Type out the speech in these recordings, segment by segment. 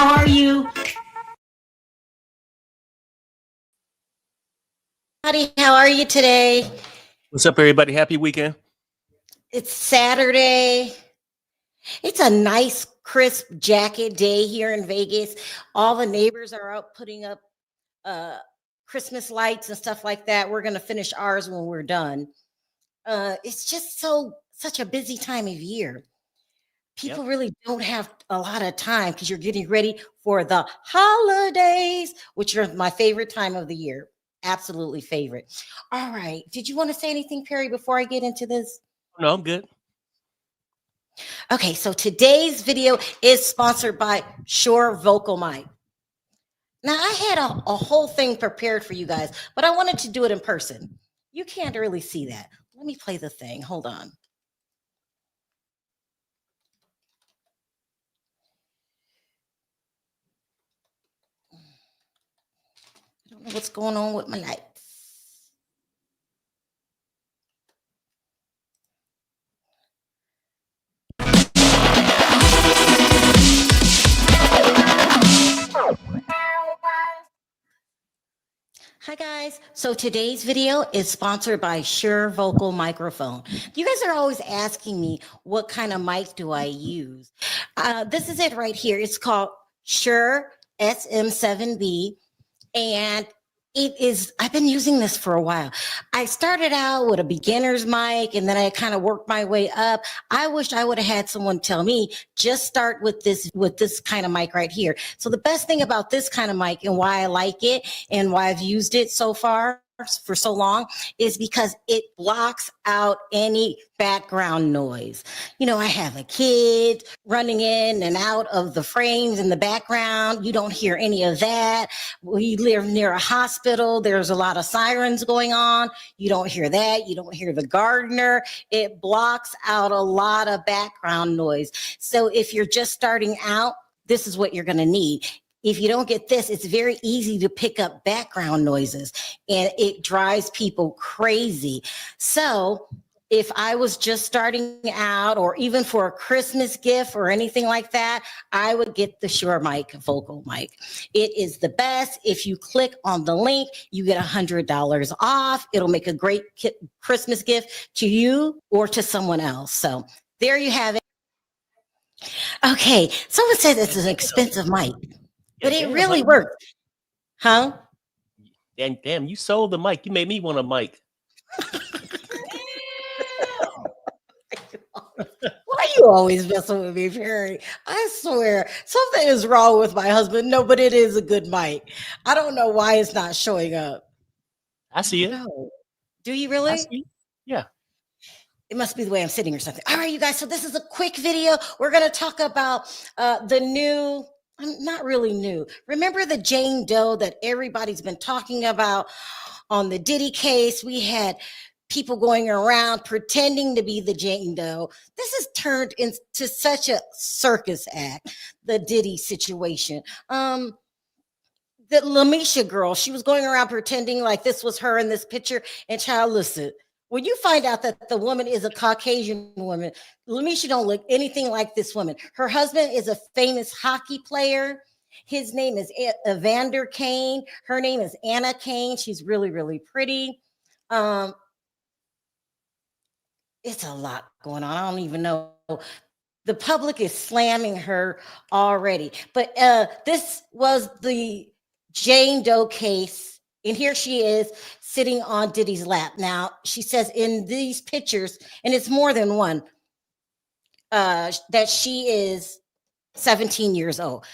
how are you? Howdy, how are you today? What's up, everybody? Happy weekend. It's Saturday. It's a nice, crisp jacket day here in Vegas. All the neighbors are out putting up uh, Christmas lights and stuff like that. We're going to finish ours when we're done. It's just such a busy time of year. People Yep. really don't have a lot of time because you're getting ready for the holidays, which are my favorite time of the year. Absolutely favorite. All right. Did you want to say anything, Perry, before I get into this? No, I'm good. Okay, so today's video is sponsored by Shure Vocal Mic. Now, I had a whole thing prepared for you guys, but I wanted to do it in person. You can't really see that. Let me play the thing. Hold on. I don't know what's going on with my lights. Hi guys, so today's video is sponsored by Shure Vocal Microphone. You guys are always asking me what kind of mic do I use. This is it right here. It's called Shure SM7B, and I've been using this for a while. I started out with a beginner's mic and then I kind of worked my way up. I wish I would have had someone tell me, just start with this kind of mic right here. So the best thing about this kind of mic and why I like it and why I've used it so far for so long is because it blocks out any background noise. You know, I have a kid running in and out of the frames in the background. You don't hear any of that. We live near a hospital. There's a lot of sirens going on. You don't hear that. You don't hear the gardener. It blocks out a lot of background noise. So if you're just starting out, this is what you're going to need. If you don't get this, it's very easy to pick up background noises and it drives people crazy. So if I was just starting out or even for a Christmas gift or anything like that, I would get the Shure mic, vocal mic. It is the best. If you click on the link, you get $100 off. It'll make a great Christmas gift to you or to someone else. So there you have it. Okay, someone said it's an expensive mic. But it really worked. Huh? And damn, you sold the mic. You made me want a mic. Why you always messing with me, Perry? I swear something is wrong with my husband. No, but it is a good mic. I don't know why it's not showing up. I see it. No. Do you I really? see. Yeah. It must be the way I'm sitting or something. All right, you guys. So this is a quick video. We're going to talk about the new, not really new. Remember the Jane Doe that everybody's been talking about on the Diddy case? We had people going around pretending to be the Jane Doe. This has turned into such a circus act, the Diddy situation. The Lamisha girl, she was going around pretending like this was her in this picture. And child, listen, when you find out that the woman is a Caucasian woman, Lamisha don't look anything like this woman. Her husband is a famous hockey player. His name is Evander Kane. Her name is Anna Kane. She's really, really pretty. It's a lot going on. I don't even know. The public is slamming her already. But this was the Jane Doe case. And here she is sitting on Diddy's lap. Now, she says in these pictures, and it's more than one, that she is 17 years old.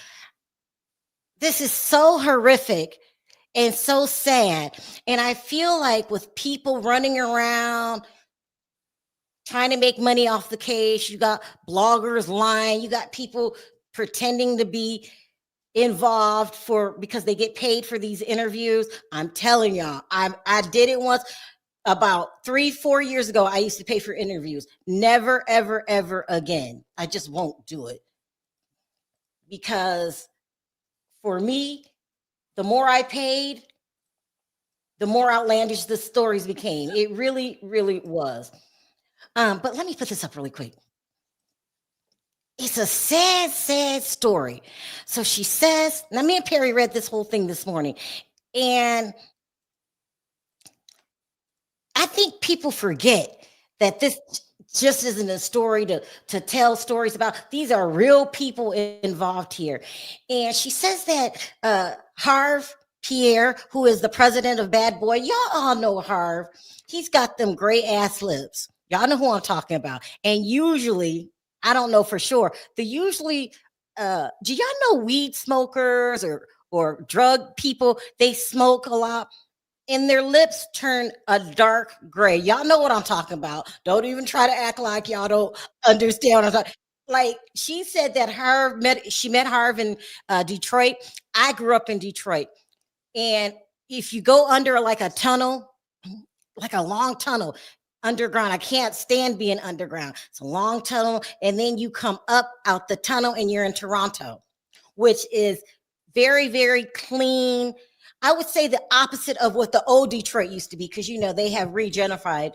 This is so horrific and so sad. And I feel like with people running around trying to make money off the case, you got bloggers lying, you got people pretending to be involved because they get paid for these interviews. I'm telling y'all, I did it once about 3-4 years ago. I used to pay for interviews. Never, ever, ever again. I just won't do it. Because for me, the more I paid, the more outlandish the stories became. It really, really was. But let me put this up really quick. it's a sad, sad story. So she says, now me and Perry read this whole thing this morning, and I think people forget that this just isn't a story to tell stories about. These are real people involved here. And she says that Harv Pierre, who is the president of Bad Boy, y'all all know Harv. He's got them gray ass lips. Y'all know who I'm talking about. And usually, I don't know for sure, do y'all know weed smokers or drug people? They smoke a lot and their lips turn a dark gray. Y'all know what I'm talking about. Don't even try to act like y'all don't understand what I'm talking. Like she said that she met Harv in Detroit. I grew up in Detroit, and if you go under like a tunnel, like a long tunnel underground, I can't stand being underground. It's a long tunnel, and then you come up out the tunnel, and you're in Toronto, which is very, very clean. I would say the opposite of what the old Detroit used to be, because you know they have regentrified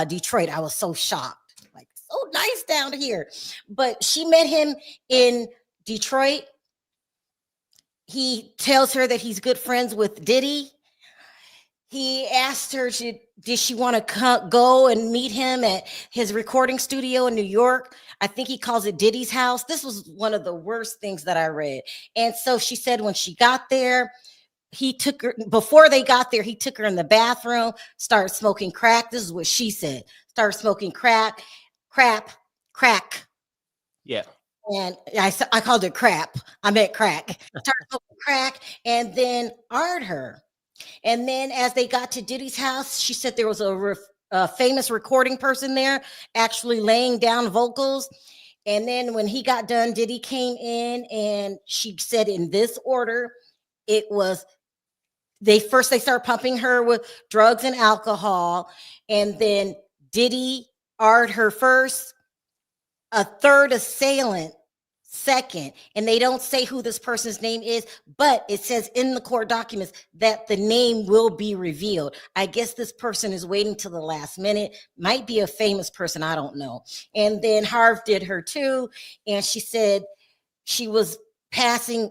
Detroit. I was so shocked, like so nice down here. But she met him in Detroit. He tells her that he's good friends with Diddy. He asked her, did she want to go and meet him at his recording studio in New York? I think he calls it Diddy's house. This was one of the worst things that I read. And so she said when she got there, he took her, before they got there, he took her in the bathroom, started smoking crack. This is what she said. Started smoking crack. Yeah. And I called it crap. I meant crack. Started smoking crack and then ard her. And then as they got to Diddy's house, she said there was a famous recording person there actually laying down vocals. And then when he got done, Diddy came in and she said in this order, it was they started pumping her with drugs and alcohol. And then Diddy ard her first, a third assailant second, and they don't say who this person's name is, but it says in the court documents that the name will be revealed. I guess this person is waiting till the last minute, might be a famous person, I don't know. And then Harv did her too, and she said she was passing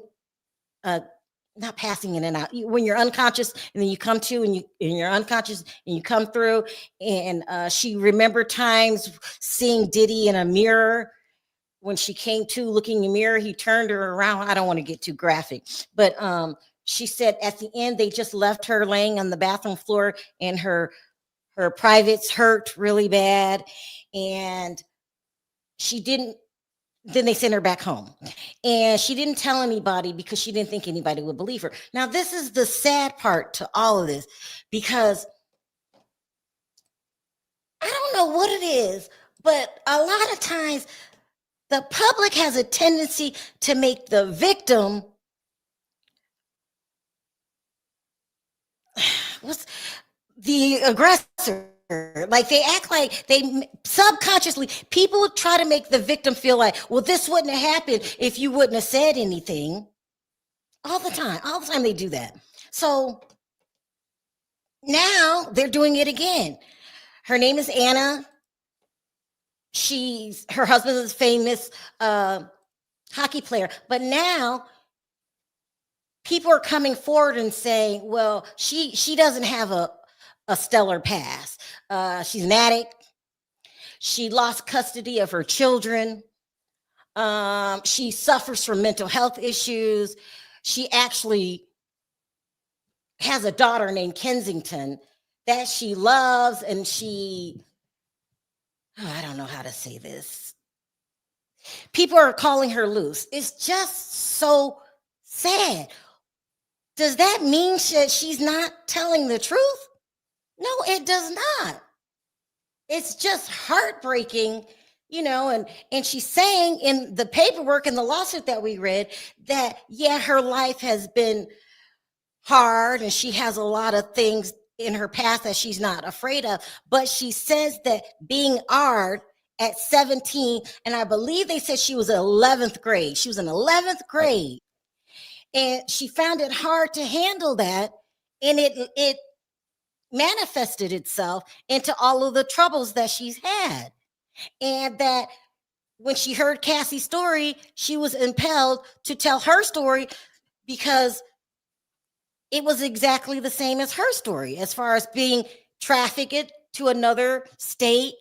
not passing in and out when you're unconscious, and then you come to and you're unconscious and you come through. And she remembered times seeing Diddy in a mirror. When she came to looking in the mirror, he turned her around. I don't want to get too graphic, but she said at the end they just left her laying on the bathroom floor, and her privates hurt really bad, and she didn't. Then they sent her back home, and she didn't tell anybody because she didn't think anybody would believe her. Now, this is the sad part to all of this, because I don't know what it is, but a lot of times the public has a tendency to make the victim what's the aggressor. Like they act like they subconsciously, people try to make the victim feel like, well, this wouldn't have happened if you wouldn't have said anything. All the time they do that. So now they're doing it again. Her name is Anna. Her husband is a famous hockey player, but now people are coming forward and saying, well, she doesn't have a stellar past. She's an addict. She lost custody of her children. She suffers from mental health issues. She actually has a daughter named Kensington that she loves, and I don't know how to say this. People are calling her loose. It's just so sad. Does that mean that she's not telling the truth? No, it does not. It's just heartbreaking, and she's saying in the paperwork in the lawsuit that we read that, yeah, her life has been hard and she has a lot of things in her past that she's not afraid of. But she says that being ard at 17, and I believe they said she was in 11th grade. She was in 11th grade. And she found it hard to handle that. And it manifested itself into all of the troubles that she's had. And that when she heard Cassie's story, she was impelled to tell her story because it was exactly the same as her story as far as being trafficked to another state,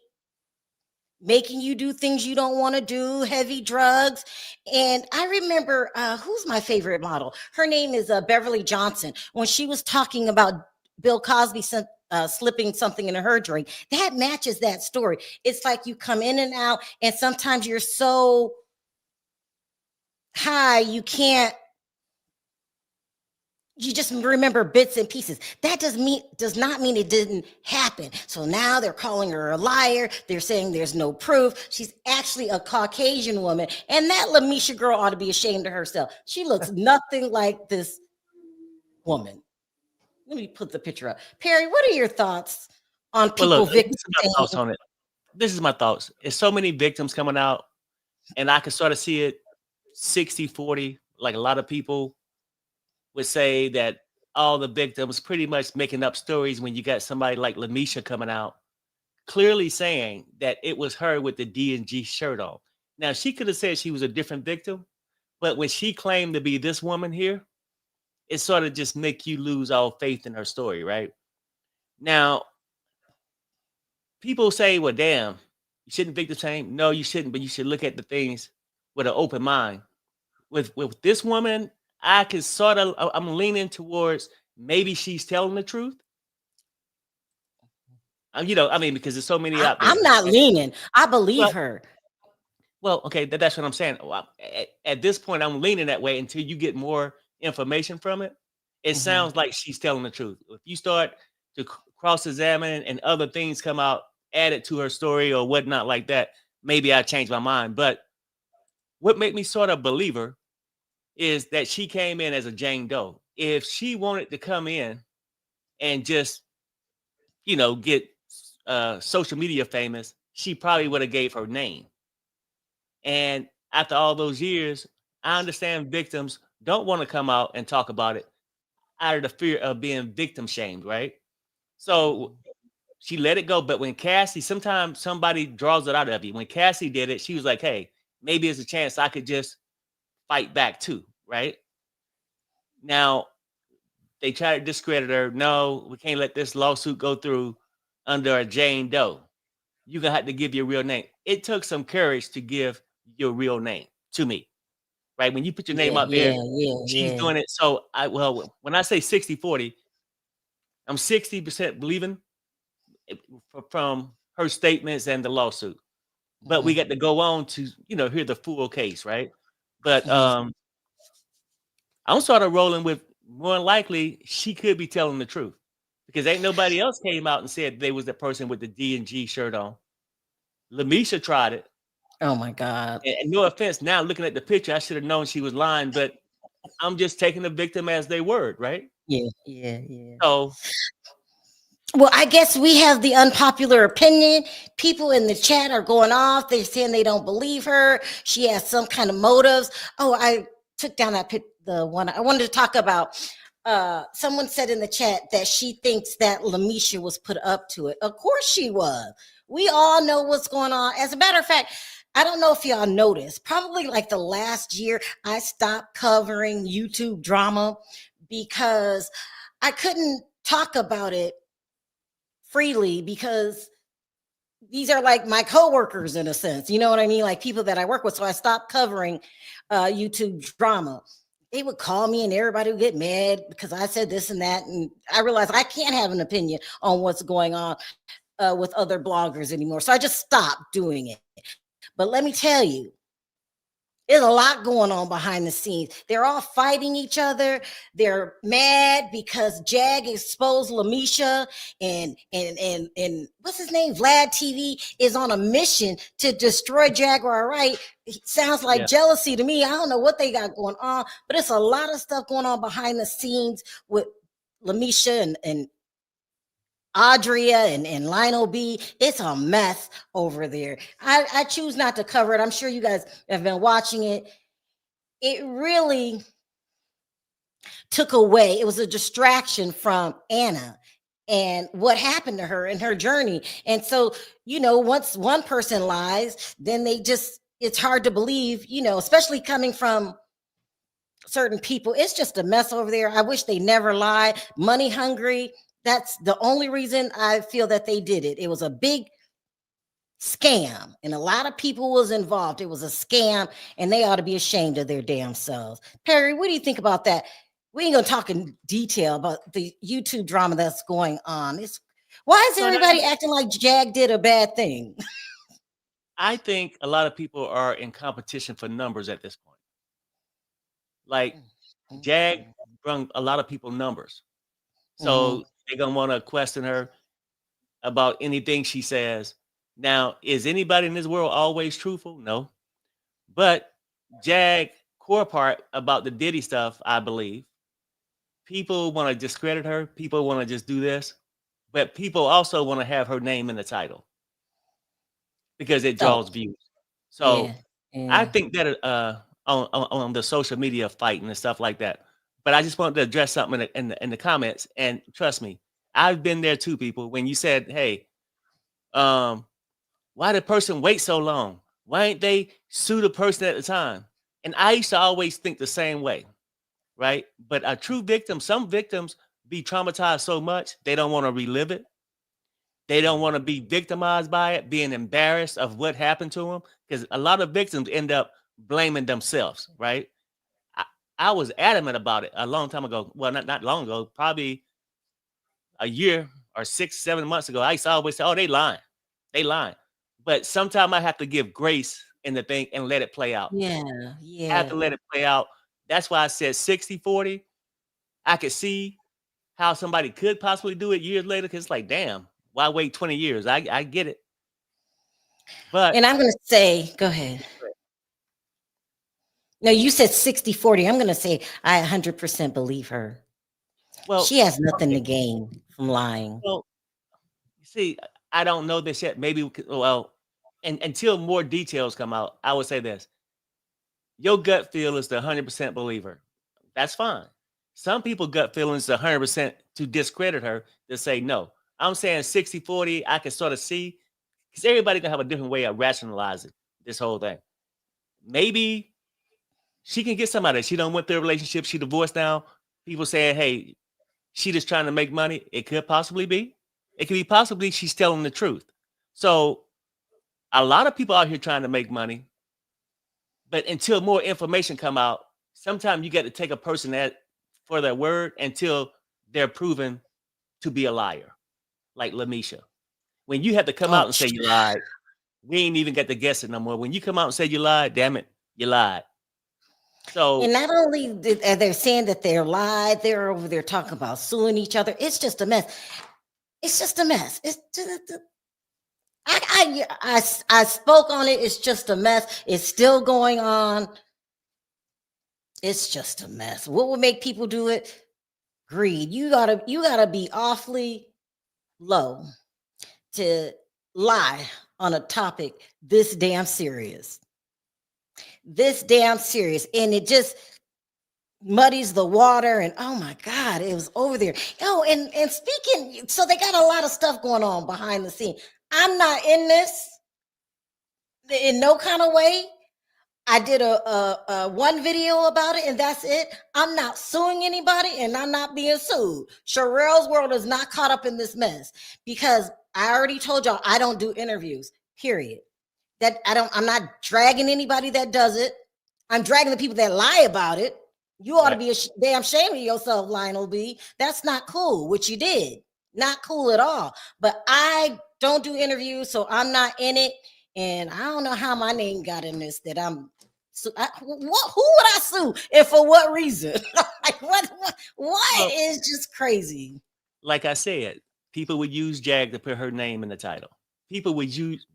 making you do things you don't want to do, heavy drugs. And I remember, who's my favorite model? Her name is Beverly Johnson. When she was talking about Bill Cosby slipping something in her drink, that matches that story. It's like you come in and out, and sometimes you're so high you just remember bits and pieces. That does not mean it didn't happen. So now they're calling her a liar. They're saying there's no proof. She's actually a Caucasian woman. And that Lamisha girl ought to be ashamed of herself. She looks nothing like this woman. Let me put the picture up. Perry, what are your thoughts on people victims? This is my thoughts. There's so many victims coming out, and I can sort of see it 60-40, like a lot of people would say that all the victims pretty much making up stories when you got somebody like Lamisha coming out clearly saying that it was her with the D&G shirt on. Now, she could have said she was a different victim, but when she claimed to be this woman here, it sort of just make you lose all faith in her story, right? Now, people say, well, damn, you shouldn't victim shame. No, you shouldn't, but you should look at the things with an open mind. With this woman, I can sort of, I'm leaning towards maybe she's telling the truth. Because there's so many out there. I'm not leaning. I believe her. Well, okay, that's what I'm saying. At this point, I'm leaning that way until you get more information from it. It sounds like she's telling the truth. If you start to cross-examine and other things come out added to her story or whatnot like that, maybe I change my mind. But what made me sort of believe her is that she came in as a Jane Doe. If she wanted to come in and just, get social media famous, she probably would have gave her name. And after all those years, I understand victims don't want to come out and talk about it out of the fear of being victim shamed, right? So she let it go. But when Cassie, sometimes somebody draws it out of you. When Cassie did it, she was like, hey, maybe there's a chance I could just fight back too, right? Now, they try to discredit her. No, we can't let this lawsuit go through under a Jane Doe. You're going to have to give your real name. It took some courage to give your real name to me, right? When you put your name out there, she's doing it. So, when I say 60-40, I'm 60% believing from her statements and the lawsuit. But we got to go on to, hear the full case, right? But I'm sort of rolling with more than likely she could be telling the truth because ain't nobody else came out and said they was the person with the D&G shirt on. Lamisha tried it. Oh my God. And no offense, now looking at the picture, I should have known she was lying, but I'm just taking the victim as they word, right? Yeah. So, well, I guess we have the unpopular opinion. People in the chat are going off. They're saying they don't believe her. She has some kind of motives. Oh, I took down the one I wanted to talk about. Someone said in the chat that she thinks that Lamisha was put up to it. Of course she was. We all know what's going on. As a matter of fact, I don't know if y'all noticed, probably like the last year, I stopped covering YouTube drama because I couldn't talk about it freely because these are like my coworkers in a sense, you know what I mean? Like people that I work with. So I stopped covering YouTube drama. They would call me and everybody would get mad because I said this and that. And I realized I can't have an opinion on what's going on with other bloggers anymore. So I just stopped doing it. But let me tell you, there's a lot going on behind the scenes. They're all fighting each other. They're mad because Jag exposed Lamisha and what's his name? Vlad TV is on a mission to destroy Jaguar, right? It sounds like jealousy to me. I don't know what they got going on, but it's a lot of stuff going on behind the scenes with Lamisha and Audria and Lionel B. It's a mess over there. I choose not to cover it. I'm sure you guys have been watching it. It really took away. It was a distraction from Anna and what happened to her in her journey. And so, once one person lies, then they just it's hard to believe, especially coming from certain people. It's just a mess over there. I wish they never lied. Money hungry. That's the only reason I feel that they did it. It was a big scam and a lot of people was involved. It was a scam and they ought to be ashamed of their damn selves. Perry, what do you think about that? We ain't gonna talk in detail about the YouTube drama that's going on. Why is everybody acting like Jag did a bad thing? I think a lot of people are in competition for numbers at this point. Like Jag brung a lot of people numbers. So they're gonna want to question her about anything she says. Now, is anybody in this world always truthful? No. But Jag core part about the Diddy stuff, I believe. People want to discredit her. People want to just do this. But people also want to have her name in the title because it draws views. So I think that on the social media fight and stuff like that. But I just wanted to address something in the comments. And trust me, I've been there too, people. When you said, hey, why did the person wait so long? Why ain't they sue the person at the time? And I used to always think the same way, right? But a true victim, some victims be traumatized so much, they don't want to relive it. They don't want to be victimized by it, being embarrassed of what happened to them. Because a lot of victims end up blaming themselves, right? I was adamant about it a long time ago. Well, not long ago, probably a year or 6-7 months ago. I used to always say, oh, they lying. They lying. But sometimes I have to give grace in the thing and let it play out. Yeah. I have to let it play out. That's why I said 60-40. I could see how somebody could possibly do it years later because it's like, damn, why wait 20 years? I get it. But and I'm going to say, go ahead. No, you said 60-40. I'm going to say I 100% believe her. Well, she has nothing to gain from lying. Well, you see, I don't know this yet. Maybe, and until more details come out, I would say this. Your gut feel is the 100% believer. That's fine. Some people gut feelings the 100% to discredit her to say no. I'm saying 60-40, I can sort of see, because everybody can have a different way of rationalizing this whole thing. Maybe she can get somebody. She don't went through a relationship. She divorced now. People saying, hey, she just trying to make money. It could possibly be. It could be possibly she's telling the truth. So a lot of people out here trying to make money. But until more information come out, sometimes you got to take a person for their word until they're proven to be a liar, like Lamisha. When you have to come out and say you lied, we ain't even got to guess it no more. When you come out and say you lied, damn it, you lied. So, and not only they're saying that they're lied, they're over there talking about suing each other. It's just a mess. It's just a mess. It's just, I spoke on it. It's just a mess. It's still going on. It's just a mess. What would make people do it? Greed. You gotta be awfully low to lie on a topic this damn serious. And it just muddies the water. And oh my God, it was over there. Oh, and speaking, so they got a lot of stuff going on behind the scene. I'm not in this in no kind of way. I did a one video about it, and that's it. I'm not suing anybody, and I'm not being sued. Sharrell's world is not caught up in this mess because I already told y'all I don't do interviews. Period. I'm not dragging anybody that does it. I'm dragging the people that lie about it. You ought to be damn ashamed of yourself, Lionel B. That's not cool, what you did. Not cool at all. But I don't do interviews, so I'm not in it. And I don't know how my name got in this, that I'm, who would I sue? And for what reason? Like, what is just crazy? Like I said, people would use Jag to put her name in the title. People would use,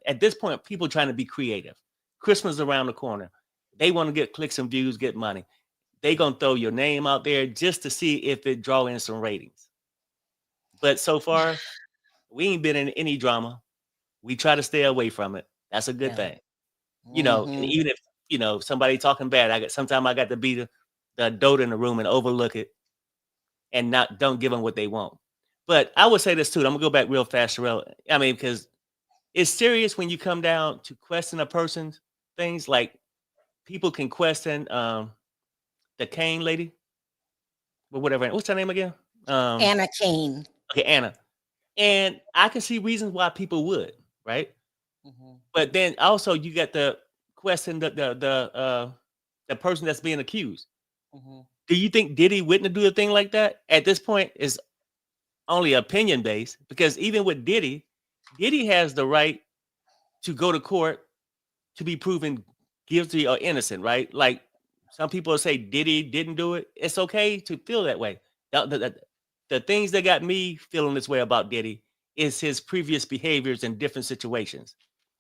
at this point, people trying to be creative. Christmas around the corner. They want to get clicks and views, get money. They going to throw your name out there just to see if it draw in some ratings. But so far, we ain't been in any drama. We try to stay away from it. That's a good thing. And even if, somebody talking bad, sometimes I got to be the adult in the room and overlook it and don't give them what they want. But I would say this too. I'm gonna go back real fast, Sharrell. I mean, because it's serious when you come down to question a person's things like people can question the Kane lady or whatever. What's her name again? Anna Kane. Okay, Anna. And I can see reasons why people would, right? Mhm. But then also you got the question the person that's being accused. Mhm. Do you think Diddy wouldn't do a thing like that? At this point, is only opinion based because even with Diddy, Diddy has the right to go to court to be proven guilty or innocent, right? Like some people say Diddy didn't do it. It's okay to feel that way. The things that got me feeling this way about Diddy is his previous behaviors in different situations.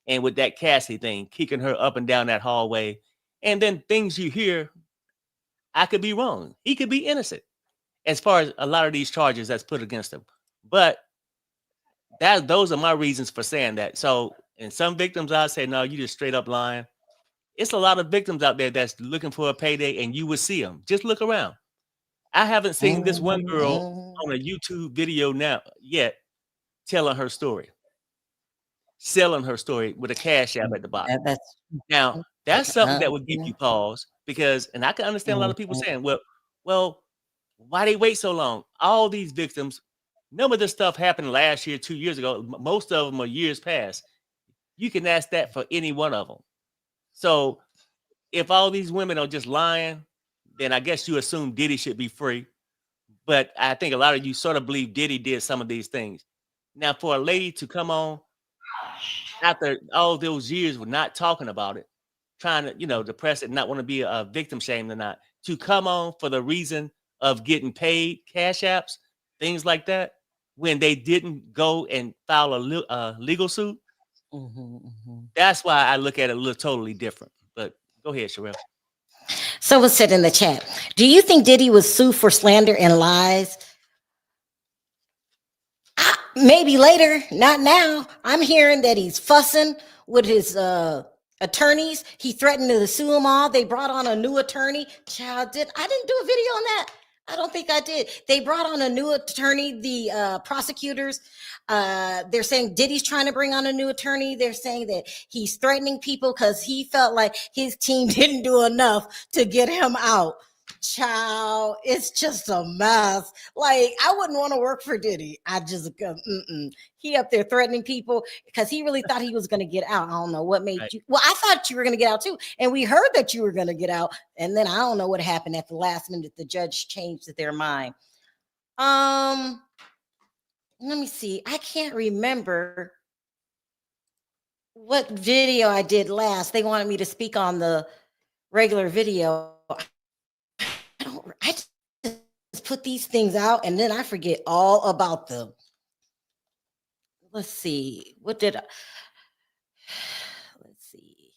And with that Cassie thing, kicking her up and down that hallway, and then things you hear, I could be wrong. He could be innocent as far as a lot of these charges that's put against him. But those are my reasons for saying that. So, and some victims I say, no, you just straight up lying. It's a lot of victims out there that's looking for a payday, and you will see them. Just look around. I haven't seen this one girl Mhm. on a YouTube video now yet telling her story, selling her story with a cash app at the bottom. That's Now, that's something that would give mhm. you pause because, and I can understand a lot of people Mhm. saying, well, why they wait so long? All these victims, none of this stuff happened last year, 2 years ago. Most of them are years past. You can ask that for any one of them. So if all these women are just lying, then I guess you assume Diddy should be free. But I think a lot of you sort of believe Diddy did some of these things. Now, for a lady to come on after all those years with not talking about it, trying to, depress it, not want to be a victim shamed or not, to come on for the reason of getting paid, cash apps, things like that, when they didn't go and file a legal suit, Mhm. Mhm. that's why I look at it a little totally different. But go ahead, Sharrell. Someone said in the chat, do you think Diddy was sued for slander and lies? Maybe later, not now. I'm hearing that he's fussing with his attorneys. He threatened to sue them all. They brought on a new attorney. Child, I didn't do a video on that. I don't think I did. They brought on a new attorney. The prosecutors, they're saying Diddy's trying to bring on a new attorney. They're saying that he's threatening people because he felt like his team didn't do enough to get him out. Child, it's just a mess. Like, I wouldn't want to work for Diddy. I just go, he up there threatening people because he really thought he was going to get out. I don't know what made Right. you. Well, I thought you were going to get out too, and we heard that you were going to get out, and then I don't know what happened at the last minute. The judge changed their mind. Let me see. I can't remember what video I did last. They wanted me to speak on the regular video. I just put these things out and then I forget all about them. Let's see. Let's see.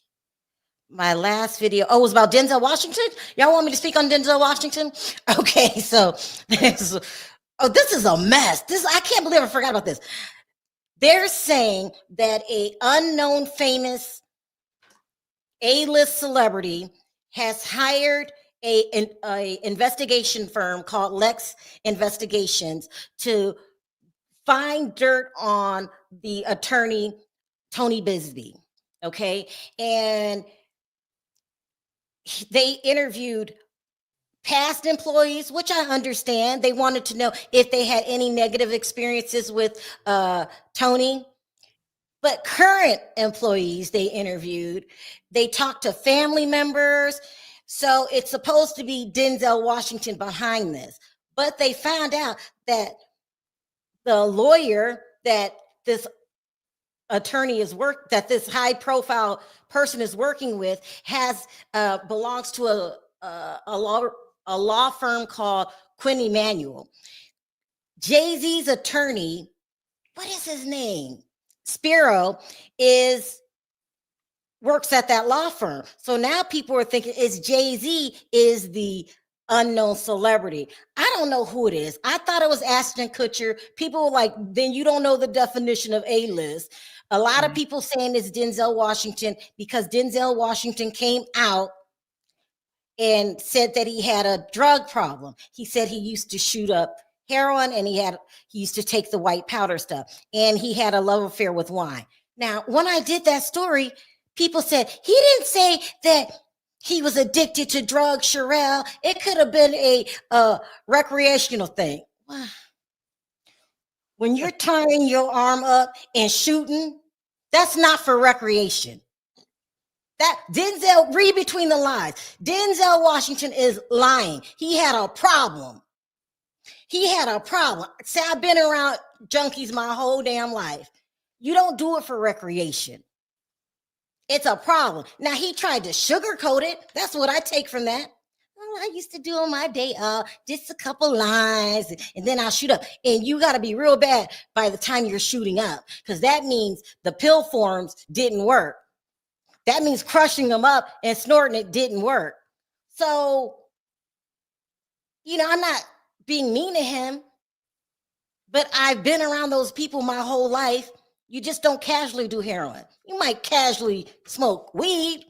My last video. Oh, it was about Denzel Washington. Y'all want me to speak on Denzel Washington? Okay, so this is a mess. I can't believe I forgot about this. They're saying that a unknown famous A-list celebrity has hired a investigation firm called Lex Investigations to find dirt on the attorney Tony Bisbee. Okay, and they interviewed past employees, which I understand. They wanted to know if they had any negative experiences with Tony. But current employees they interviewed, they talked to family members. So it's supposed to be Denzel Washington behind this. But they found out that the lawyer that this attorney that this high profile person is working with has belongs to a law firm called Quinn Emanuel. Jay-Z's attorney, what is his name? Spiro works at that law firm. So now people are thinking it's Jay-Z is the unknown celebrity. I don't know who it is. I thought it was Ashton Kutcher. People were like, then you don't know the definition of A-list. A lot of people saying it's Denzel Washington because Denzel Washington came out and said that he had a drug problem. He said he used to shoot up heroin and he used to take the white powder stuff and he had a love affair with wine. Now, when I did that story, People said he didn't say that he was addicted to drugs, Sharrell. It could have been a recreational thing. When you're tying your arm up and shooting, that's not for recreation. That Denzel, read between the lines. Denzel Washington is lying. He had a problem. He had a problem. See, I've been around junkies my whole damn life. You don't do it for recreation. It's a problem. Now, he tried to sugarcoat it. That's what I take from that. Oh, I used to do on my day just a couple lines, and then I'll shoot up. And you got to be real bad by the time you're shooting up, because that means the pill forms didn't work. That means crushing them up and snorting it didn't work. So, I'm not being mean to him, but I've been around those people my whole life. You just don't casually do heroin. You might casually smoke weed,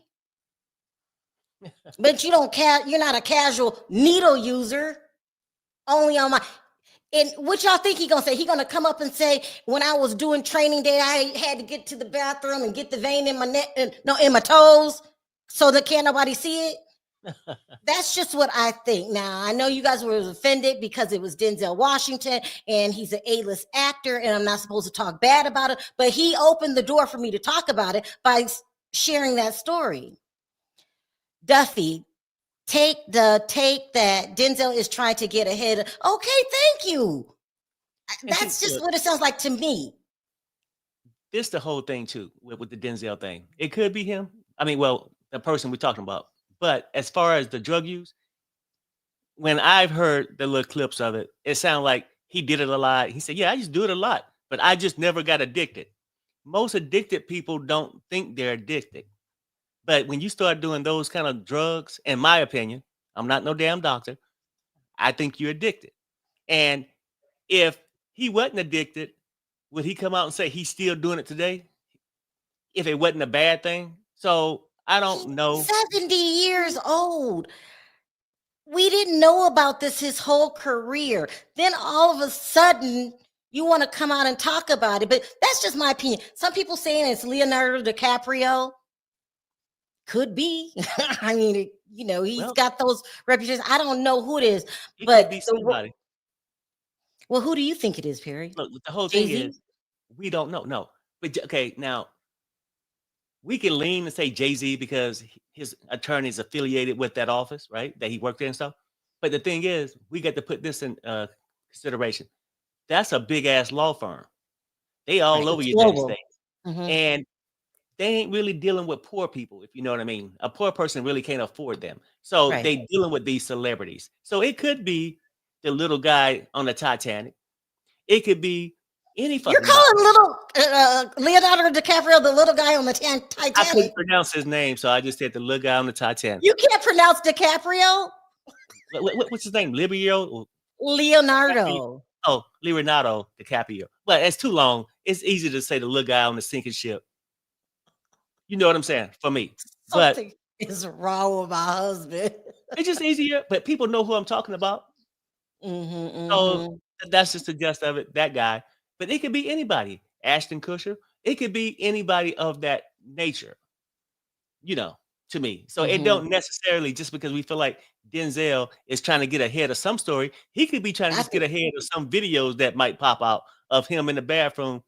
but you're not a casual needle user. Only on my. And what y'all think he gonna say? He gonna come up and say, when I was doing training day, I had to get to the bathroom and get the vein in my neck, in my toes, so that can't nobody see it. That's just what I think. Now, I know you guys were offended because it was Denzel Washington and he's an A-list actor, and I'm not supposed to talk bad about it, but he opened the door for me to talk about it by sharing that story. Duffy, take that Denzel is trying to get ahead of. Okay, thank you. That's just what it sounds like to me. This the whole thing too with the Denzel thing. It could be him. I mean, well, the person we're talking about. But as far as the drug use, when I've heard the little clips of it, it sounds like he did it a lot. He said, yeah, I just do it a lot, but I just never got addicted. Most addicted people don't think they're addicted. But when you start doing those kind of drugs, in my opinion, I'm not no damn doctor, I think you're addicted. And if he wasn't addicted, would he come out and say he's still doing it today? If it wasn't a bad thing? So I don't know. 70 years old. We didn't know about this his whole career. Then all of a sudden, you want to come out and talk about it. But that's just my opinion. Some people saying it's Leonardo DiCaprio. Could be. I mean, he's got those reputations. I don't know who it is, but could be somebody. Well, who do you think it is, Perry? Look, the whole Jay-Z? thing is we don't know. No, but okay, now we can lean and say Jay-Z because his attorney is affiliated with that office, right? That he worked in and stuff. But the thing is, we got to put this in consideration. That's a big ass law firm. They all over United States. Mm-hmm. And they ain't really dealing with poor people, if you know what I mean. A poor person really can't afford them. So they dealing with these celebrities. So it could be the little guy on the Titanic. It could be any fucking. You're calling little Leonardo DiCaprio the little guy on the Titanic. I couldn't pronounce his name, so I just said the little guy on the Titanic. You can't pronounce DiCaprio? What's his name? Leonardo. Oh, Leonardo DiCaprio. But it's too long. It's easy to say the little guy on the sinking ship. You know what I'm saying? For me. Something is wrong with my husband. It's just easier, but people know who I'm talking about. So that's just the gist of it, that guy. But it could be anybody. Ashton Kutcher. It could be anybody of that nature, to me. So it don't necessarily, just because we feel like Denzel is trying to get ahead of some story, he could be trying to just get ahead of some videos that might pop out of him in the bathroom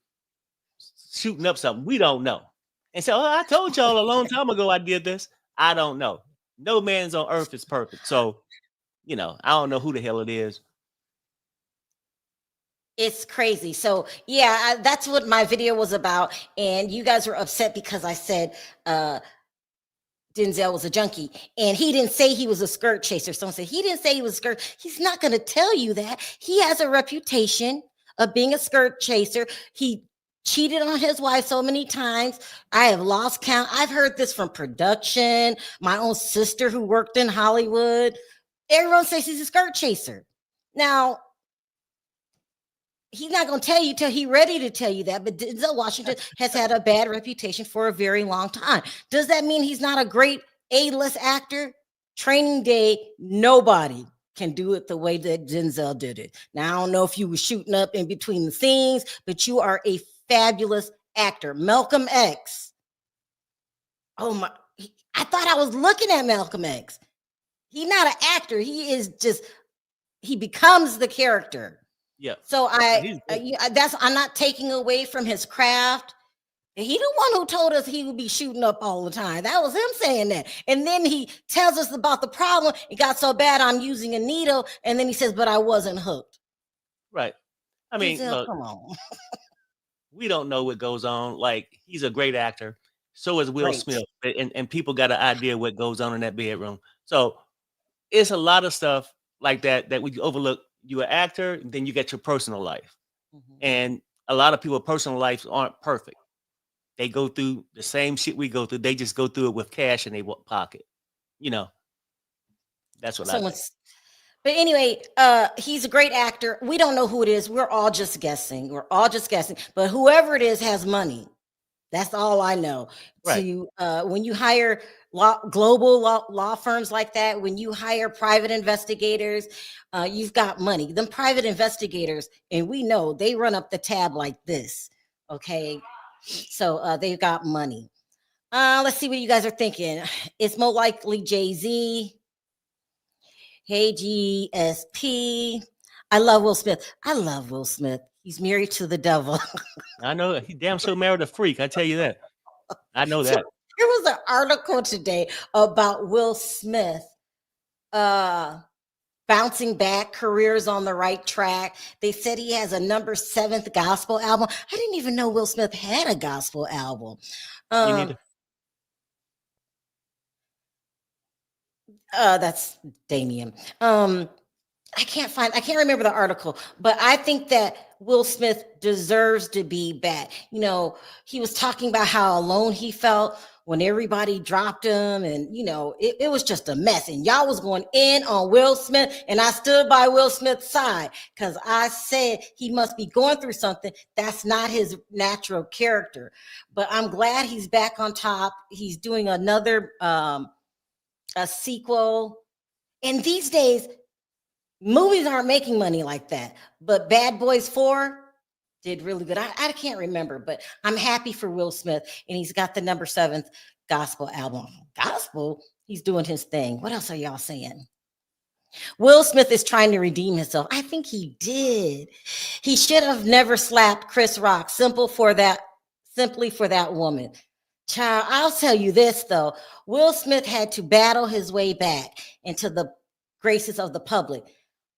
shooting up something. We don't know. And so I told y'all a long time ago I did this. I don't know. No man's on earth is perfect. So, I don't know who the hell it is. It's crazy. So, yeah, that's what my video was about. And you guys were upset because I said Denzel was a junkie. And he didn't say he was a skirt chaser. Someone said he didn't say he was a skirt. He's not going to tell you that. He has a reputation of being a skirt chaser. He cheated on his wife so many times. I have lost count. I've heard this from production, my own sister who worked in Hollywood. Everyone says he's a skirt chaser. Now, he's not going to tell you till he's ready to tell you that, but Denzel Washington has had a bad reputation for a very long time. Does that mean he's not a great A-list actor? Training Day, nobody can do it the way that Denzel did it. Now, I don't know if you were shooting up in between the scenes, but you are a fabulous actor. Malcolm X Oh my! I thought I was looking at Malcolm X. He's not an actor. He is just he becomes the character. Yeah. So He's great. that's I'm not taking away from his craft. He the one who told us he would be shooting up all the time. That was him saying that. And then he tells us about the problem. It got so bad I'm using a needle. And then he says, but I wasn't hooked. Right. I mean, look, Come on. we don't know what goes on. Like, he's a great actor. So is Will Great. Smith. And people got an idea what goes on in that bedroom. So it's a lot of stuff like that we overlook. You're an actor, then you get your personal life. Mhm. And a lot of people's personal lives aren't perfect. They go through the same shit we go through. They just go through it with cash in their pocket. You know, that's what I think. But anyway, he's a great actor. We don't know who it is. We're all just guessing. But whoever it is has money. That's all I know. Right. To when you hire global law firms like that, when you hire private investigators, you've got money. Them private investigators, and we know they run up the tab like this. Okay, so they've got money. Let's see what you guys are thinking. It's more likely Jay-Z. Hey, GSP. I love Will Smith. I love Will Smith. He's married to the devil. I know he damn sure married a freak. I tell you that. I know So that. there was an article today about Will Smith bouncing back, careers on the right track. They said he has a number 7th gospel album. I didn't even know Will Smith had a gospel album. Me neither. That's Damien. I can't remember the article, but I think that Will Smith deserves to be back. You know, he was talking about how alone he felt when everybody dropped him, and it was just a mess. And y'all was going in on Will Smith, and I stood by Will Smith's side because I said he must be going through something that's not his natural character. But I'm glad he's back on top. He's doing another a sequel. And these days, movies aren't making money like that, but Bad Boys 4 did really good. I can't remember, but I'm happy for Will Smith, and he's got the number 7th gospel album. Gospel? He's doing his thing. What else are y'all saying? Will Smith is trying to redeem himself. I think he did. He should have never slapped Chris Rock simply for that woman. Child, I'll tell you this though. Will Smith had to battle his way back into the graces of the public.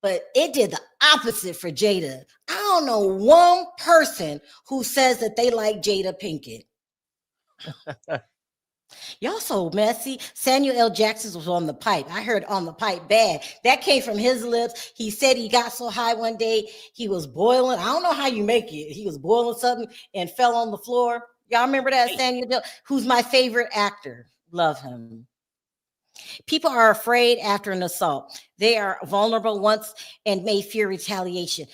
But it did the opposite for Jada. I don't know one person who says that they like Jada Pinkett. Y'all so messy. Samuel L. Jackson was on the pipe. I heard on the pipe bad. That came from his lips. He said he got so high one day, he was boiling. I don't know how you make it. He was boiling something and fell on the floor. Y'all remember that, Samuel, who's my favorite actor? Love him. People are afraid after an assault. They are vulnerable once and may fear retaliation.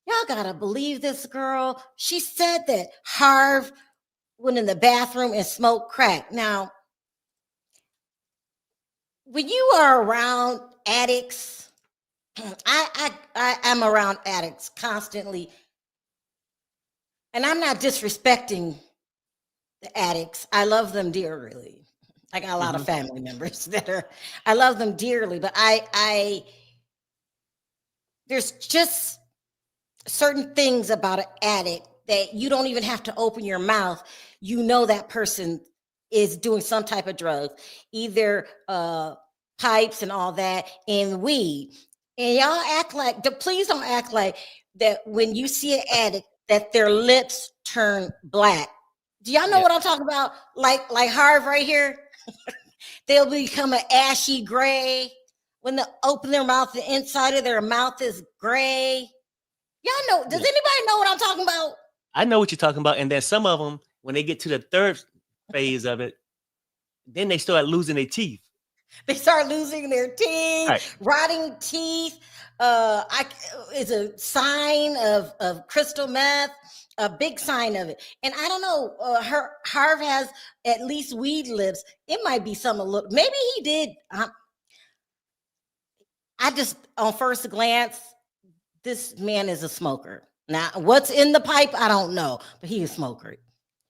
Y'all gotta believe this girl. She said that Harv went in the bathroom and smoked crack. Now, when you are around addicts, I am around addicts constantly, and I'm not disrespecting the addicts. I love them dearly. I got a lot of family members I love them dearly, but there's just certain things about an addict that you don't even have to open your mouth. You know that person is doing some type of drug, either pipes and all that, and weed. And y'all act like, please don't act like that when you see an addict that their lips turn black. Do y'all know what I'm talking about? Like Harv right here. They'll become an ashy gray. When they open their mouth, the inside of their mouth is gray. Y'all know, does anybody know what I'm talking about? I know what you're talking about. And then some of them, when they get to the third phase of it, then they start losing their teeth. They start losing their teeth, right. Rotting teeth. Is a sign of crystal meth, a big sign of it. And I don't know, Harv has at least weed lips. It might be some look. Maybe he did. I just, on first glance, this man is a smoker. Now, what's in the pipe, I don't know, but he is a smoker.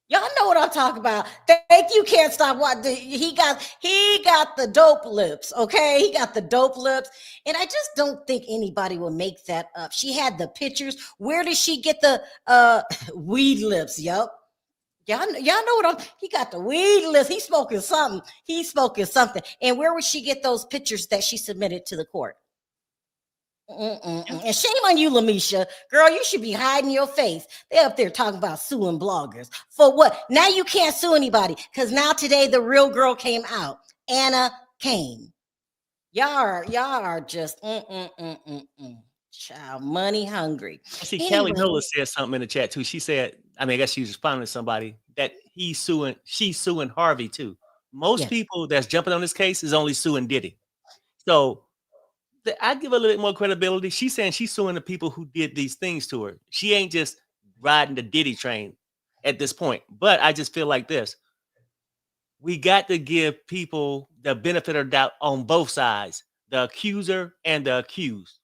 Y'all know what I'm talking about. Thank you. Can't stop. What he got the dope lips. Okay, he got the dope lips, and I just don't think anybody will make that up. She had the pictures. Where did she get the weed lips? Yup. Y'all know what he got the weed lips. He's smoking something. He's smoking something. And where would she get those pictures that she submitted to the court? And shame on you, Lamisha. Girl, you should be hiding your face. They up there talking about suing bloggers. For what? Now you can't sue anybody because now today the real girl came out. Anna Kane. Y'all are just child money hungry. See, Kelly Nola said something in the chat too. She said, I mean, I guess she was responding to somebody that she's suing Harvey too. Most people that's jumping on this case is only suing Diddy. So I give her a little bit more credibility. She's saying she's suing the people who did these things to her. She ain't just riding the Diddy train at this point. But I just feel like this. We got to give people the benefit of doubt on both sides, the accuser and the accused.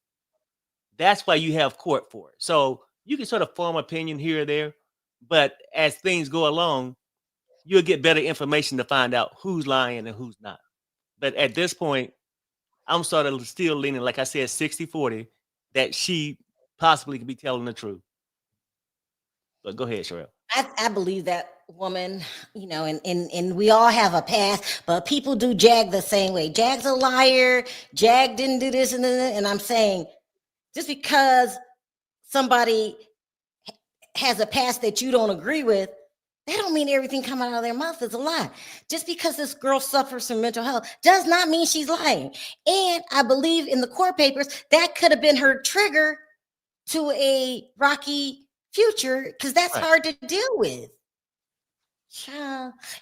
That's why you have court for it. So you can sort of form opinion here or there. But as things go along, you'll get better information to find out who's lying and who's not. But at this point, I'm sort of still leaning, like I said, 60-40, that she possibly could be telling the truth. But go ahead, Sharrell. I believe that woman, you know, and we all have a past, but people do Jag the same way. Jag's a liar. Jag didn't do this and I'm saying just because somebody has a past that you don't agree with, that don't mean everything coming out of their mouth is a lie. Just because this girl suffers from mental health does not mean she's lying. And I believe in the court papers, that could have been her trigger to a rocky future because that's hard to deal with.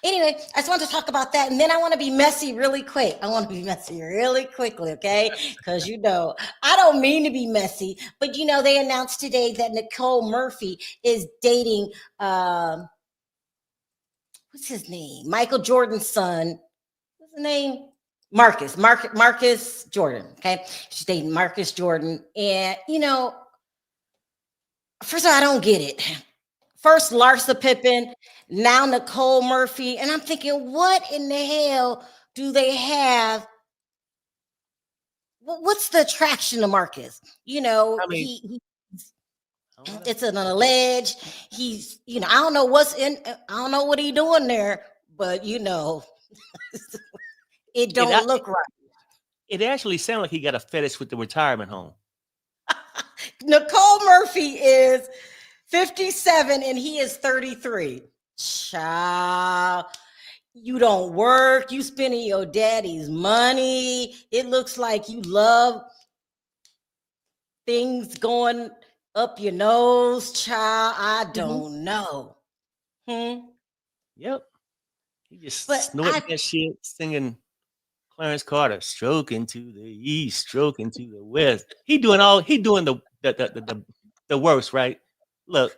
Anyway, I just want to talk about that. And then I want to be messy really quick. I want to be messy really quickly, okay? Because, you know, I don't mean to be messy, but, you know, they announced today that Nicole Murphy is dating what's his name? Michael Jordan's son. What's his name? Marcus Jordan. Okay. She's dating Marcus Jordan. And, you know, first of all, I don't get it. First, Larsa Pippen, now Nicole Murphy. And I'm thinking, what in the hell do they have? What's the attraction to Marcus? You know, I mean, it's an alleged. He's, you know, I don't know what he's doing there, but you know, it don't look right. It actually sounds like he got a fetish with the retirement home. Nicole Murphy is 57 and he is 33. Child, you don't work, you spending your daddy's money. It looks like you love things going up your nose, child. I don't know. Yep. He just snorted that shit, singing Clarence Carter, stroking to the east, stroking to the west. He doing the worst, right? Look,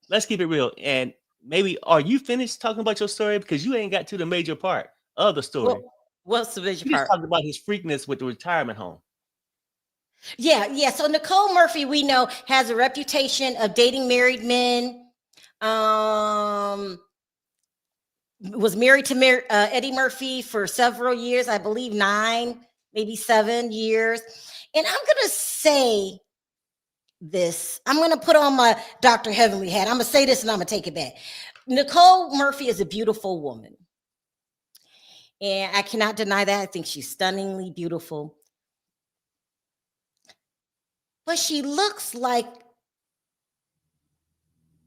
let's keep it real. And maybe, are you finished talking about your story? Because you ain't got to the major part of the story. What's the major part? You just talked about his freakness with the retirement home. Yeah. So Nicole Murphy, we know, has a reputation of dating married men. Was married to Eddie Murphy for several years, I believe 9, maybe 7 years. And I'm going to say this. I'm going to put on my Dr. Heavenly hat. I'm going to say this and I'm going to take it back. Nicole Murphy is a beautiful woman. And I cannot deny that. I think she's stunningly beautiful. But she looks like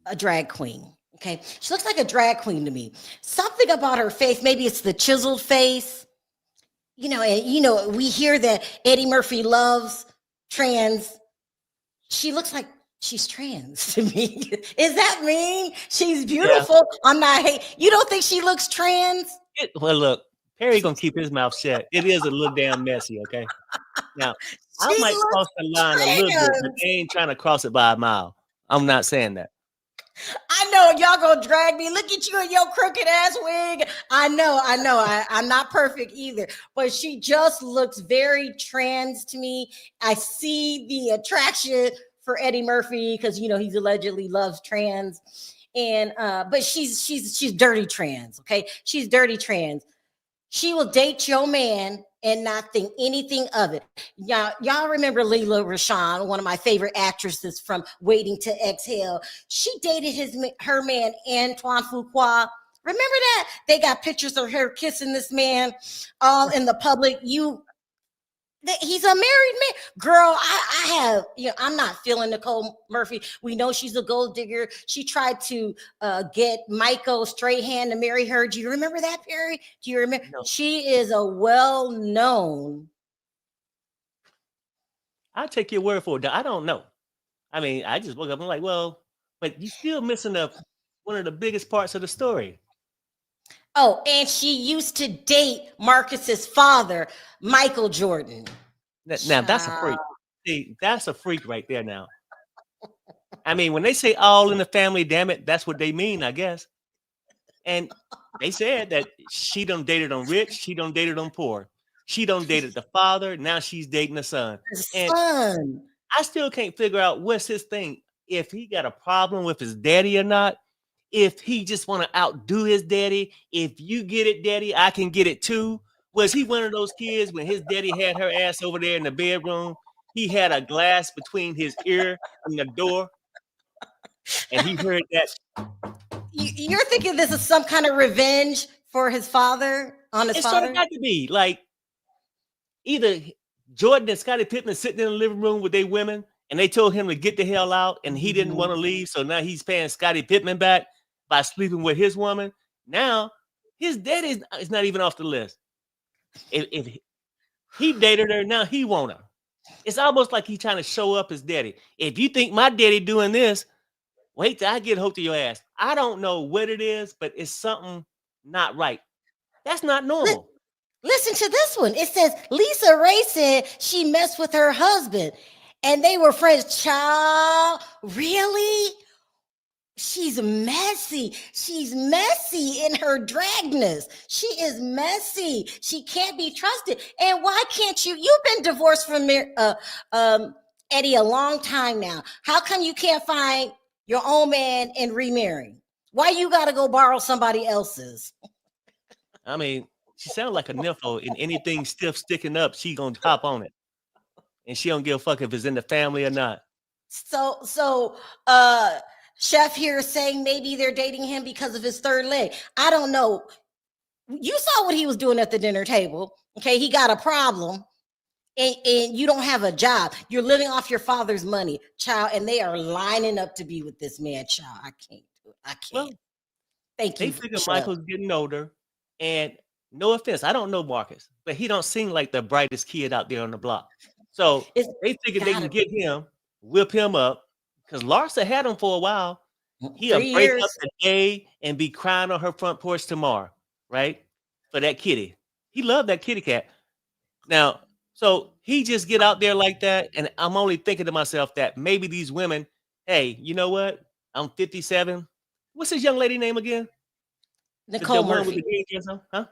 a drag queen. Okay. She looks like a drag queen to me. Something about her face, maybe it's the chiseled face. You know, and you know, we hear that Eddie Murphy loves trans. She looks like she's trans to me. Is that mean? She's beautiful. Yeah. I'm not you don't think she looks trans? Well, look, Perry gonna keep his mouth shut. It is a little damn messy, okay? Now, I might cross the line a little bit, but they ain't trying to cross it by a mile. I'm not saying that. I know y'all gonna drag me. Look at you in your crooked ass wig. I know. I'm not perfect either, but she just looks very trans to me. I see the attraction for Eddie Murphy because, you know, he's allegedly loves trans. And but she's dirty trans. Okay, she's dirty trans. She will date your man and not think anything of it. Y'all remember Leela Rashawn, one of my favorite actresses from Waiting to Exhale. She dated her man Antoine Fuqua. Remember that? They got pictures of her kissing this man all in the public. He's a married man. Girl, I have, I'm not feeling Nicole Murphy. We know she's a gold digger. She tried to get Michael Strahan to marry her. Do you remember that, Perry? Do you remember? No. She is a well-known. I'll take your word for it. I don't know. I mean, I just woke up and like, well, but you're still missing one of the biggest parts of the story. Oh, and she used to date Marcus's father, Michael Jordan. Now that's a freak. See, that's a freak right there now. I mean, when they say all in the family, damn it, that's what they mean, I guess. And they said that she done dated on rich, she done dated on poor. She done dated the father, now she's dating the son. And I still can't figure out what's his thing. If he got a problem with his daddy or not. If he just want to outdo his daddy. If you get it, daddy, I can get it too. Was he one of those kids when his daddy had her ass over there in the bedroom? He had a glass between his ear and the door. And he heard that. You're thinking this is some kind of revenge for his father on his father? It's got to be like either Jordan and Scottie Pippen sitting in the living room with their women and they told him to get the hell out and he didn't want to leave. So now he's paying Scottie Pippen back by sleeping with his woman. Now his daddy is not even off the list. If he dated her, now he want her. It's almost like he's trying to show up his daddy. If you think my daddy doing this, wait till I get hooked to your ass. I don't know what it is, but it's something not right. That's not normal. Listen to this one. It says Lisa Ray said she messed with her husband and they were friends. Child, really? She's messy. She's messy in her dragness. She is messy. She can't be trusted. And why can't you? You've been divorced from Eddie a long time now. How come you can't find your own man and remarry? Why you got to go borrow somebody else's? I mean, she sounds like a nympho, and anything stiff sticking up, she gonna hop on it, and she don't give a fuck if it's in the family or not. So, Chef here is saying maybe they're dating him because of his third leg. I don't know. You saw what he was doing at the dinner table. Okay, he got a problem, and you don't have a job. You're living off your father's money, child, and they are lining up to be with this man, child. I can't do it. I can't. Well, thank you. They figure Michael's getting older, and no offense, I don't know Marcus, but he don't seem like the brightest kid out there on the block. So they figure they can get him, whip him up, because Larsa had him for a while. He'll break up today and be crying on her front porch tomorrow, right? For that kitty. He loved that kitty cat. Now, so he just get out there like that, and I'm only thinking to myself that maybe these women, hey, you know what? I'm 57. What's this young lady name again? Nicole Murphy. With the green dress on? Huh?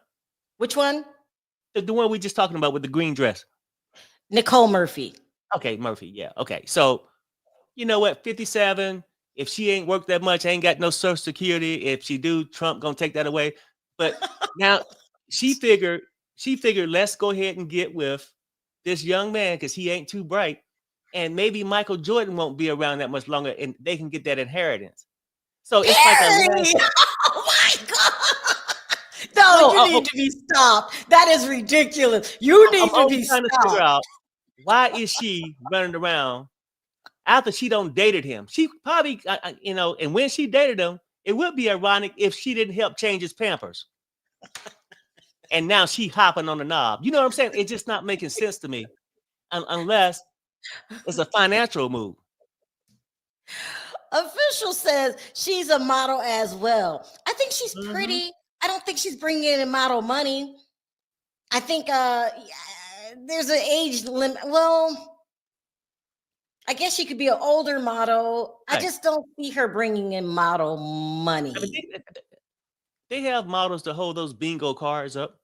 Which one? The one we just talking about with the green dress. Nicole Murphy. Okay, Murphy. Yeah. Okay. So, you know what? 57. If she ain't worked that much, ain't got no Social Security. If she do, Trump gonna take that away. But now she figured, let's go ahead and get with this young man because he ain't too bright. And maybe Michael Jordan won't be around that much longer and they can get that inheritance. So it's like oh my God. No, you need to be stopped. That is ridiculous. You need to be stopped. To figure out why is she running around after she don't dated him? She probably, and when she dated him, it would be ironic if she didn't help change his Pampers. And now she hopping on the knob. You know what I'm saying? It's just not making sense to me unless it's a financial move. Official says she's a model as well. I think she's pretty. I don't think she's bringing in model money. I think there's an age limit. Well, I guess she could be an older model. Right. I just don't see her bringing in model money. I mean, they have models to hold those bingo cards up.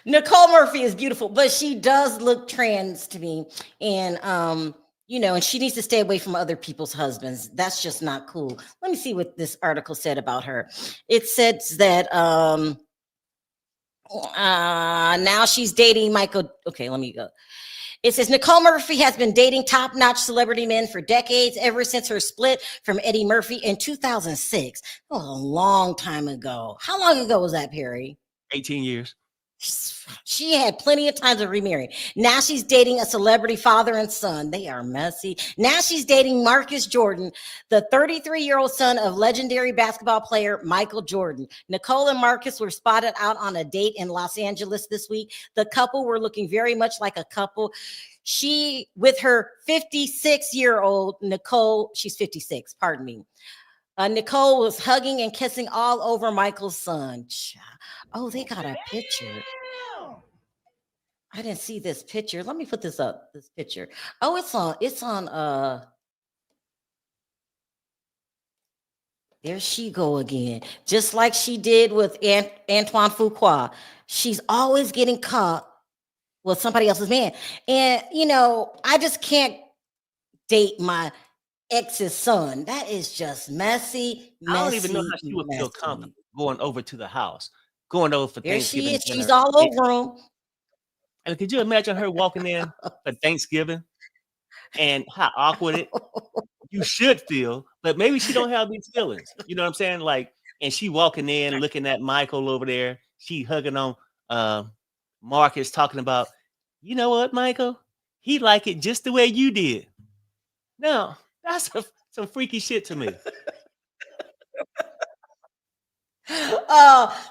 Nicole Murphy is beautiful, but she does look trans to me. And, and she needs to stay away from other people's husbands. That's just not cool. Let me see what this article said about her. It says that now she's dating Michael. Okay, let me go. It says Nicole Murphy has been dating top-notch celebrity men for decades, ever since her split from Eddie Murphy in 2006. That was a long time ago. How long ago was that, Perry? 18 years. She had plenty of time to remarry. Now she's dating a celebrity father and son. They are messy. Now she's dating Marcus Jordan, the 33-year-old son of legendary basketball player Michael Jordan. Nicole and Marcus were spotted out on a date in Los Angeles this week. The couple were looking very much like a couple. She, with her 56-year-old Nicole, she's 56, pardon me. Nicole was hugging and kissing all over Michael's son. Oh, they got a picture. I didn't see this picture. Let me put this up. This picture. Oh, it's on there she go again. Just like she did with Antoine Fuqua. She's always getting caught with somebody else's man. And I just can't date my ex's son. That is just messy. I don't even know how she would feel comfortable going over to the house, going over for there Thanksgiving. She is. She's all over him. And could you imagine her walking in for Thanksgiving and how awkward you should feel, but maybe she don't have these feelings. You know what I'm saying? Like, and she walking in, looking at Michael over there. She hugging on Marcus, talking about, you know what, Michael? He like it just the way you did. No, that's some freaky shit to me.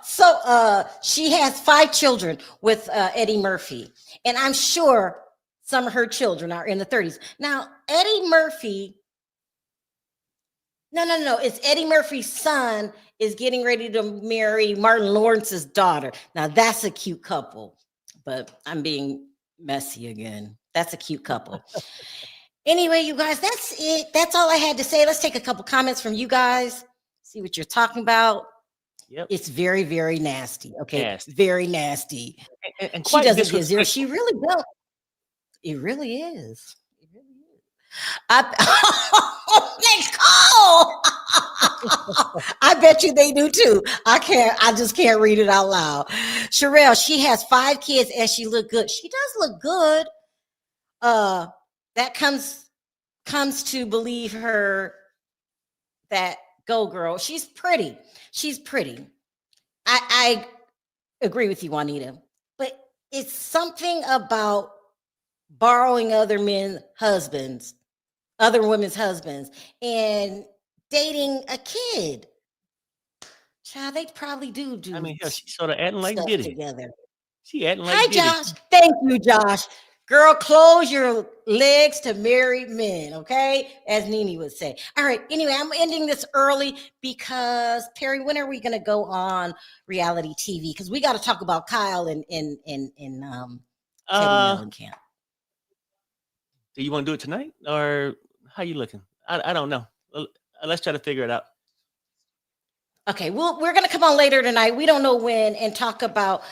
So she has 5 children with Eddie Murphy, and I'm sure some of her children are in the 30s. Now, Eddie Murphy, no, it's Eddie Murphy's son is getting ready to marry Martin Lawrence's daughter. Now, that's a cute couple, but I'm being messy again. That's a cute couple. Anyway, you guys, that's it. That's all I had to say. Let's take a couple comments from you guys, see what you're talking about. Yep. It's very, very nasty. Okay. Nasty. Very nasty. And she doesn't get zero. She really don't. It really is. It really is. Nicole! I bet you they do too. I just can't read it out loud. Sharrell, she has 5 kids and she look good. She does look good. That comes to believe her that go girl. She's pretty. She's pretty. I agree with you, Juanita. But it's something about borrowing other men's husbands, other women's husbands, and dating a kid. Child, they probably do. I mean, hell, she's sort of acting like Diddy together. She acting like Hi, Diddy. Josh. Thank you, Josh. Girl, close your legs to married men, okay? As Nene would say. All right. Anyway, I'm ending this early because, Perry, when are we going to go on reality TV? Because we got to talk about Kyle and Teddy Mellencamp. Do you want to do it tonight, or how you looking? I don't know. Let's try to figure it out. Okay, well, we're going to come on later tonight. We don't know when, and talk about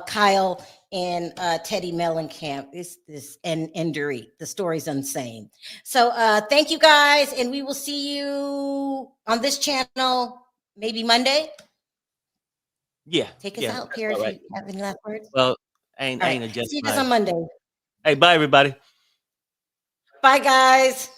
Kyle and Teddy Mellencamp. This and Dorit. The story's insane. So thank you guys, and we will see you on this channel maybe Monday. Yeah. Take us out, Pierre, if you have any last words. Well, I ain't adjusting. See you guys on Monday. Hey, bye, everybody. Bye, guys.